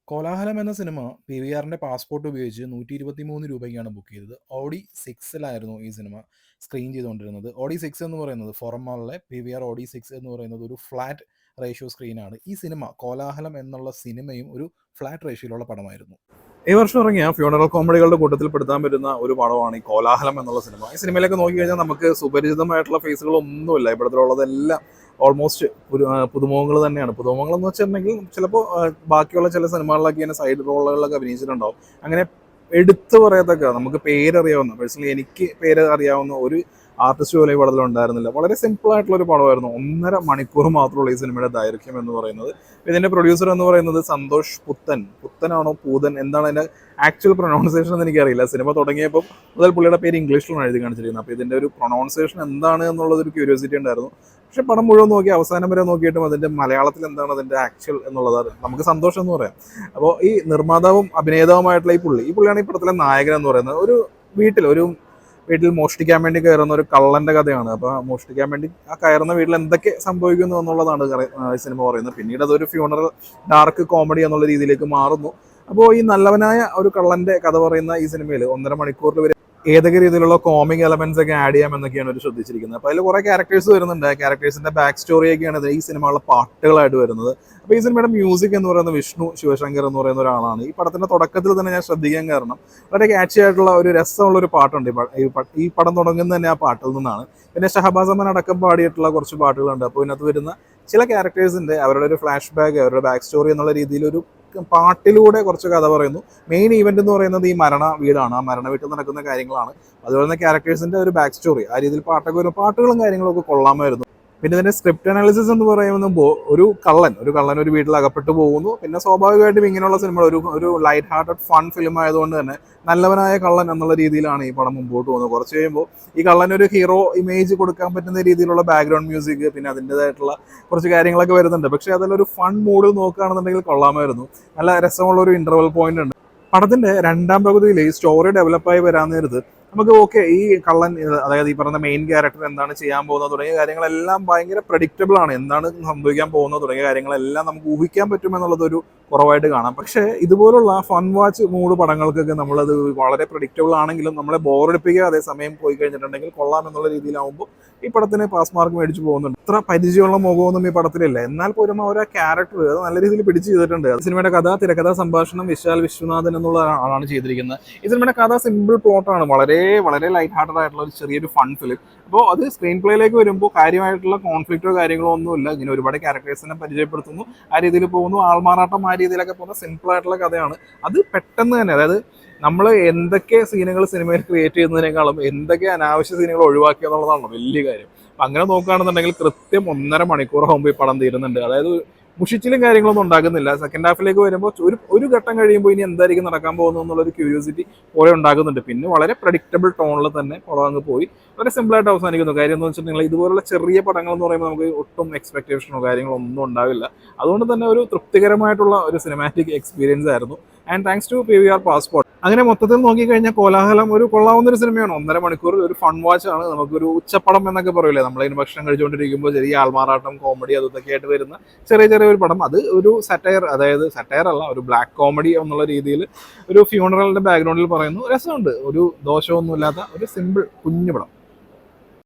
കോലാഹലം എന്ന cinema PVRന്റെ passport ഉപയോഗിച്ച് 123 രൂപയ്ക്കാണ് ബുക്ക് ചെയ്തത്. ഓഡി 6-ലായിരുന്നു ഈ സിനിമ സ്ക്രീൻ ചെയ്തുകൊണ്ടിരുന്നത്. ഓഡി 6 എന്ന് പറയുന്നത് ഫോറം മാളിലെ PVR ഓഡി 6 എന്ന് പറയുന്നത് ഒരു ഫ്ലാറ്റ് റേഷ്യോ സ്ക്രീനാണ്. ഈ സിനിമ കോലാഹലം എന്നുള്ള സിനിമയും ഒരു ഫ്ലാറ്റ് റേഷ്യോയിലുള്ള പടമായിരുന്നു. ഈ വർഷം ഇറങ്ങിയ ഫ്യൂണറൽ കോമഡികളുടെ കൂട്ടത്തിൽ പെടുത്താൻ പറ്റുന്ന ഒരു പടമാണ് ഈ കോലാഹലം എന്നുള്ള സിനിമ. ഈ സിനിമയിലേക്ക് നോക്കിക്കഴിഞ്ഞാൽ നമുക്ക് സുപരിചിതമായിട്ടുള്ള ഫേസുകളൊന്നുമില്ല. ഇവിടത്തിലുള്ളതെല്ലാം ഓൾമോസ്റ്റ് പുതുമുഖങ്ങൾ തന്നെയാണ്. പുതുമുഖങ്ങൾ എന്ന് വെച്ചിട്ടുണ്ടെങ്കിൽ ചിലപ്പോൾ ബാക്കിയുള്ള ചില സിനിമകളിലൊക്കെ ഇങ്ങനെ സൈഡ് റോളുകളിലൊക്കെ അഭിനയിച്ചിട്ടുണ്ടാവും. അങ്ങനെ എടുത്തു പറയത്തക്ക നമുക്ക് പേരറിയാവുന്ന, പേഴ്സണലി എനിക്ക് പേര് അറിയാവുന്ന ഒരു ആർട്ടിസ്റ്റ് പോലും ഈ പടത്തിൽ ഉണ്ടായിരുന്നില്ല. വളരെ സിമ്പിൾ ആയിട്ടുള്ള ഒരു പടമായിരുന്നു. 1.5 മണിക്കൂർ മാത്രമുള്ള ഈ സിനിമയുടെ ദൈർഘ്യം എന്ന് പറയുന്നത്. ഇതിന്റെ പ്രൊഡ്യൂസർ എന്ന് പറയുന്നത് സന്തോഷ് പുത്തനാണോ പൂതൻ എന്താണ് അതിന്റെ ആക്ച്വൽ പ്രൊനൗൺസിയേഷൻ എന്ന് എനിക്കറിയില്ല. സിനിമ തുടങ്ങിയപ്പോൾ മുതൽ പുള്ളിയുടെ പേര് ഇംഗ്ലീഷിലാണ് എഴുതി കാണിച്ചിരിക്കുന്നത്. അപ്പോൾ ഇതിന്റെ ഒരു പ്രൊനൗൺസിയേഷൻ എന്താണ് എന്നുള്ളതൊരു ക്യൂരിയോസിറ്റി ഉണ്ടായിരുന്നു. പക്ഷെ പടം മുഴുവൻ നോക്കി അവസാനം വരെ നോക്കിയിട്ടും അതിന്റെ മലയാളത്തിൽ എന്താണ് അതിന്റെ ആക്ച്വൽ എന്നുള്ളത് നമുക്ക് സന്തോഷം എന്ന് പറയാം. അപ്പോൾ ഈ നിർമ്മാതാവും അഭിനേതാവുമായിട്ടുള്ള ഈ പുള്ളിയാണ് ഈ പടത്തിലെ നായകൻ എന്ന് പറയുന്നത്. ഒരു വീട്ടിൽ മോഷ്ടിക്കാൻ വേണ്ടി കയറുന്ന ഒരു കള്ളന്റെ കഥയാണ്. അപ്പോൾ മോഷ്ടിക്കാൻ വേണ്ടി ആ കയറുന്ന വീട്ടിൽ എന്തൊക്കെ സംഭവിക്കുന്നു എന്നുള്ളതാണ് ഈ സിനിമ പറയുന്നത്. പിന്നീട് അതൊരു ഫ്യൂണറൽ ഡാർക്ക് കോമഡി എന്നുള്ള രീതിയിലേക്ക് മാറുന്നു. അപ്പോൾ ഈ നല്ലവനായ ഒരു കള്ളന്റെ കഥ പറയുന്ന ഈ സിനിമയിൽ 1.5 മണിക്കൂറിൽ വരെ ഏതൊക്കെ രീതിയിലുള്ള കോമിക് എലമെന്റ്സ് ഒക്കെ ആഡ് ചെയ്യാമെന്നൊക്കെയാണ് ഒരു ശ്രദ്ധിച്ചിരിക്കുന്നത്. അപ്പോൾ അതിൽ കുറേ ക്യാരക്ടേഴ്സ് വരുന്നുണ്ട്. ക്യാരക്ടേഴ്സിന്റെ ബാക്ക് സ്റ്റോറിയൊക്കെയാണ് ഈ സിനിമകളുടെ പാട്ടുകളായിട്ട് വരുന്നത്. അപ്പോൾ ഈ സിനിമയുടെ മ്യൂസിക് എന്ന് പറയുന്നത് വിഷ്ണു ശിവശങ്കർ എന്ന് പറയുന്ന ഒരാളാണ്. ഈ പടത്തിന്റെ തുടക്കത്തിൽ തന്നെ ഞാൻ ശ്രദ്ധിക്കാൻ കാരണം വളരെ ക്യാച്ചി ആയിട്ടുള്ള ഒരു രസമുള്ള ഒരു പാട്ടുണ്ട്. ഈ പടം തുടങ്ങുന്നത് തന്നെ ആ പാട്ടിൽ നിന്നാണ്. പിന്നെ ഷഹബാസ് അമൻ അടക്കം പാടിയിട്ടുള്ള കുറച്ച് പാട്ടുകളുണ്ട്. അപ്പോൾ ഇതിനകത്ത് വരുന്ന ചില ക്യാരക്ടേഴ്സിന്റെ അവരുടെ ഒരു ഫ്ലാഷ് ബാക്ക്, അവരുടെ ബാക്ക് സ്റ്റോറി എന്നുള്ള രീതിയിൽ ഒരു പാട്ടിലൂടെ കുറച്ച് കഥ പറയുന്നു. മെയിൻ ഈവന്റ് എന്ന് പറയുന്നത് ഈ മരണ വീടാണ്. ആ മരണ വീട്ടിൽ നടക്കുന്ന കാര്യങ്ങളാണ്. അതുപോലെ തന്നെ ക്യാരക്ടേഴ്സിന്റെ ഒരു ബാക്ക് സ്റ്റോറി ആ രീതിയിൽ പാട്ടൊക്കെ വരും. പാട്ടുകളും കാര്യങ്ങളും ഒക്കെ കൊള്ളാമായിരുന്നു. പിന്നെ ഇതിന്റെ സ്ക്രിപ്റ്റ് അനാലിസിസ് എന്ന് പറയുമ്പോൾ ഒരു കള്ളൻ ഒരു വീട്ടിൽ അകപ്പെട്ടു പോകുന്നു. പിന്നെ സ്വാഭാവികമായിട്ടും ഇങ്ങനെയുള്ള സിനിമ ഒരു ലൈറ്റ് ഹാർട്ടഡ് ഫൺ ഫിലിം ആയതുകൊണ്ട് തന്നെ നല്ലവനായ കള്ളൻ എന്നുള്ള രീതിയിലാണ് ഈ പടം മുമ്പോട്ട് പോകുന്നത്. കുറച്ച് കഴിയുമ്പോൾ ഈ കള്ളനൊരു ഹീറോ ഇമേജ് കൊടുക്കാൻ പറ്റുന്ന രീതിയിലുള്ള ബാക്ക്ഗ്രൗണ്ട് മ്യൂസിക് പിന്നെ അതിൻ്റെതായിട്ടുള്ള കുറച്ച് കാര്യങ്ങളൊക്കെ വരുന്നുണ്ട്. പക്ഷെ അതിലൊരു ഫൺ മൂഡിൽ നോക്കുകയാണെന്നുണ്ടെങ്കിൽ കൊള്ളാമായിരുന്നു. നല്ല രസമുള്ള ഒരു ഇന്റർവൽ പോയിന്റ് ഉണ്ട്. പടത്തിന്റെ രണ്ടാം പകുതിയിൽ ഈ സ്റ്റോറി ഡെവലപ്പായി വരാൻ നേരത്ത് നമുക്ക് ഓക്കെ ഈ കള്ളൻ, അതായത് ഈ പറഞ്ഞ മെയിൻ ക്യാരക്ടർ എന്താണ് ചെയ്യാൻ പോകുന്നത് തുടങ്ങിയ കാര്യങ്ങളെല്ലാം ഭയങ്കര പ്രഡിക്റ്റബിൾ ആണ്. എന്താണ് സംഭവിക്കാൻ പോകുന്നത് തുടങ്ങിയ കാര്യങ്ങളെല്ലാം നമുക്ക് ഊഹിക്കാൻ പറ്റുമെന്നുള്ളതൊരു കുറവായിട്ട് കാണാം. പക്ഷേ ഇതുപോലുള്ള ഫൺ വാച്ച് മൂഡ് പടങ്ങൾക്കൊക്കെ നമ്മളത് വളരെ പ്രഡിക്റ്റബിൾ ആണെങ്കിലും നമ്മളെ ബോറടിപ്പിക്കുക അതേസമയം പോയി കഴിഞ്ഞിട്ടുണ്ടെങ്കിൽ കൊള്ളാം എന്നുള്ള രീതിയിലാവുമ്പോൾ ഈ പടത്തിന് പാസ് മാർക്ക് മേടിച്ചു പോകുന്നുണ്ട്. അത്ര പരിചയമുള്ള മുഖമൊന്നും ഈ പടത്തിലില്ല. എന്നാൽ പോലും ആ ക്യാരക്ടർ അത് നല്ല രീതിയിൽ പിടിച്ചു ചെയ്തിട്ടുണ്ട്. സിനിമയുടെ കഥ, തിരക്കഥാ സംഭാഷണം വിശാൽ വിശ്വനാഥൻ എന്നുള്ള ആളാണ് ചെയ്തിരിക്കുന്നത്. ഈ സിനിമയുടെ കഥ സിമ്പിൾ പ്ലോട്ടാണ്. വളരെ വളരെ ലൈറ്റ് ഹാർട്ടഡ് ആയിട്ടുള്ള ഒരു ചെറിയൊരു ഫൺ ഫിലിം. അപ്പോൾ അത് സ്ക്രീൻ പ്ലേയിലേക്ക് വരുമ്പോൾ കാര്യമായിട്ടുള്ള കോൺഫ്ലിക്റ്റോ കാര്യങ്ങളോ ഒന്നുമില്ല. ഇങ്ങനെ ഒരുപാട് ക്യാരക്ടേഴ്സിനെ പരിചയപ്പെടുത്തുന്നു, ആ രീതിയിൽ പോകുന്നു, ആൾമാറാട്ടം ആ രീതിയിലൊക്കെ പോകുന്ന സിമ്പിൾ ആയിട്ടുള്ള കഥയാണ്. അത് പെട്ടെന്ന് തന്നെ, അതായത് നമ്മൾ എന്തൊക്കെ സീനുകൾ സിനിമയിൽ ക്രിയേറ്റ് ചെയ്യുന്നതിനേക്കാളും എന്തൊക്കെ അനാവശ്യ സീനുകൾ ഒഴിവാക്കുക എന്നുള്ളതാണല്ലോ വലിയ കാര്യം. അപ്പം അങ്ങനെ നോക്കുകയാണെന്നുണ്ടെങ്കിൽ കൃത്യം 1.5 മണിക്കൂർ ആകുമ്പോൾ ഈ പടം തീരുന്നുണ്ട്. അതായത് മുഷിച്ചിലും കാര്യങ്ങളൊന്നും ഉണ്ടാകുന്നില്ല. സെക്കൻഡ് ഹാഫിലേക്ക് വരുമ്പോൾ ഒരു ഘട്ടം കഴിയുമ്പോൾ ഇനി എന്തായിരിക്കും നടക്കാൻ പോകുന്നത് എന്നുള്ളൊരു ക്യൂരിയോസിറ്റി പോലെ ഉണ്ടാകുന്നുണ്ട്. പിന്നെ വളരെ പ്രഡിക്റ്റബിൾ ടോണിൽ തന്നെ പടം അങ്ങ് പോയി വളരെ സിമ്പിളായിട്ട് അവസാനിക്കുന്നു. കാര്യം എന്ന് വെച്ചിട്ടുണ്ടെങ്കിൽ ഇതുപോലുള്ള ചെറിയ പടങ്ങൾ എന്ന് പറയുമ്പോൾ നമുക്ക് ഒട്ടും എക്സ്പെക്ടേഷനോ കാര്യങ്ങളോ ഒന്നും ഉണ്ടാവില്ല. അതുകൊണ്ട് തന്നെ ഒരു തൃപ്തികരമായിട്ടുള്ള ഒരു സിനിമാറ്റിക് എക്സ്പീരിയൻസ് ആയിരുന്നു. And thanks to PVR passport. അങ്ങനെ മൊത്തത്തിൽ നോക്കിക്കഴിഞ്ഞാൽ കോലാഹലം ഒരു കൊള്ളാവുന്ന ഒരു സിനിമയാണ്. 1.5 മണിക്കൂർ ഒരു ഫൺ വാച്ച് ആണ്. നമുക്കൊരു ഉച്ചപ്പടം എന്നൊക്കെ പറയില്ലേ, നമ്മളതിന് ഭക്ഷണം കഴിച്ചുകൊണ്ടിരിക്കുമ്പോൾ ചെറിയ ആൾമാറാട്ടം കോമഡി അതൊക്കെ ആയിട്ട് വരുന്ന ചെറിയ ഒരു പടം. അത് ഒരു സറ്റയർ, അതായത് സറ്റയർ അല്ല, ഒരു ബ്ലാക്ക് കോമഡി എന്നുള്ള രീതിയിൽ ഒരു ഫ്യൂണറലിന്റെ ബാക്ക്ഗ്രൗണ്ടിൽ പറയുന്നു. രസമുണ്ട്. ഒരു ദോഷമൊന്നുമില്ലാത്ത ഒരു സിമ്പിൾ കുഞ്ഞു പടം.